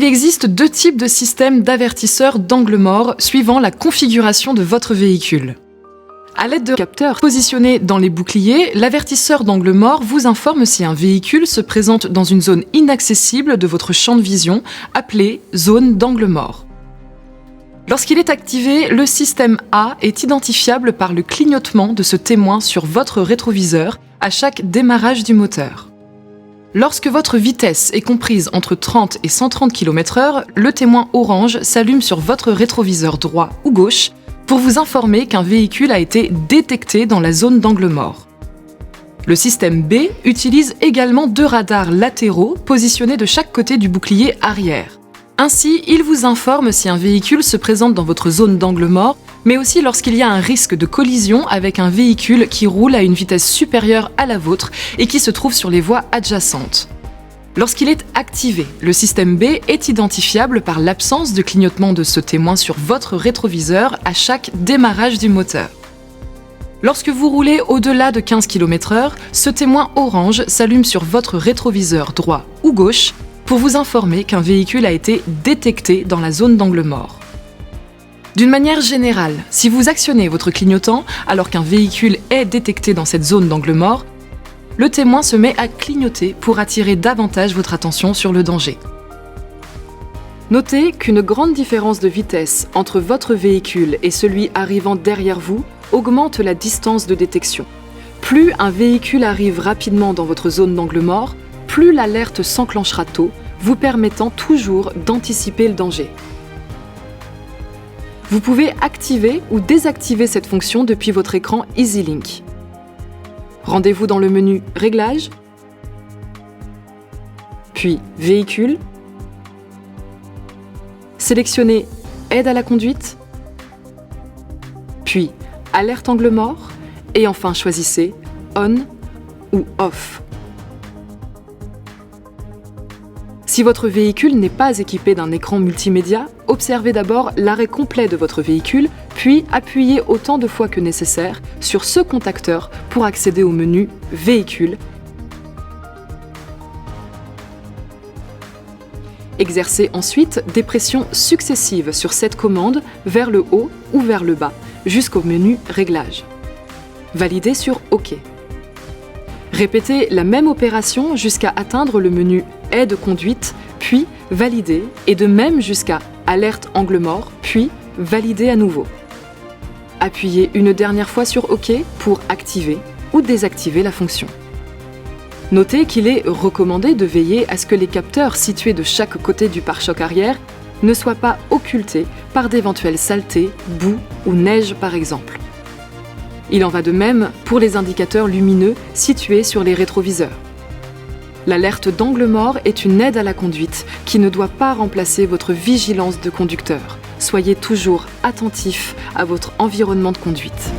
Il existe 2 types de systèmes d'avertisseurs d'angle mort suivant la configuration de votre véhicule. À l'aide de capteurs positionnés dans les boucliers, l'avertisseur d'angle mort vous informe si un véhicule se présente dans une zone inaccessible de votre champ de vision, appelée zone d'angle mort. Lorsqu'il est activé, le système A est identifiable par le clignotement de ce témoin sur votre rétroviseur à chaque démarrage du moteur. Lorsque votre vitesse est comprise entre 30 et 130 km/h, le témoin orange s'allume sur votre rétroviseur droit ou gauche pour vous informer qu'un véhicule a été détecté dans la zone d'angle mort. Le système B utilise également 2 radars latéraux positionnés de chaque côté du bouclier arrière. Ainsi, il vous informe si un véhicule se présente dans votre zone d'angle mort, mais aussi lorsqu'il y a un risque de collision avec un véhicule qui roule à une vitesse supérieure à la vôtre et qui se trouve sur les voies adjacentes. Lorsqu'il est activé, le système B est identifiable par l'absence de clignotement de ce témoin sur votre rétroviseur à chaque démarrage du moteur. Lorsque vous roulez au-delà de 15 km/h, ce témoin orange s'allume sur votre rétroviseur droit ou gauche pour vous informer qu'un véhicule a été détecté dans la zone d'angle mort. D'une manière générale, si vous actionnez votre clignotant alors qu'un véhicule est détecté dans cette zone d'angle mort, le témoin se met à clignoter pour attirer davantage votre attention sur le danger. Notez qu'une grande différence de vitesse entre votre véhicule et celui arrivant derrière vous augmente la distance de détection. Plus un véhicule arrive rapidement dans votre zone d'angle mort, plus l'alerte s'enclenchera tôt, vous permettant toujours d'anticiper le danger. Vous pouvez activer ou désactiver cette fonction depuis votre écran EasyLink. Rendez-vous dans le menu Réglages, puis Véhicule, sélectionnez Aide à la conduite, puis Alerte angle mort, et enfin choisissez On ou Off. Si votre véhicule n'est pas équipé d'un écran multimédia, observez d'abord l'arrêt complet de votre véhicule, puis appuyez autant de fois que nécessaire sur ce contacteur pour accéder au menu Véhicule. Exercez ensuite des pressions successives sur cette commande vers le haut ou vers le bas, jusqu'au menu Réglages. Validez sur OK. Répétez la même opération jusqu'à atteindre le menu Aide conduite, puis Valider, et de même jusqu'à Alerte angle mort, puis Valider à nouveau. Appuyez une dernière fois sur OK pour activer ou désactiver la fonction. Notez qu'il est recommandé de veiller à ce que les capteurs situés de chaque côté du pare-choc arrière ne soient pas occultés par d'éventuelles saletés, boue ou neige par exemple. Il en va de même pour les indicateurs lumineux situés sur les rétroviseurs. L'alerte d'angle mort est une aide à la conduite qui ne doit pas remplacer votre vigilance de conducteur. Soyez toujours attentif à votre environnement de conduite.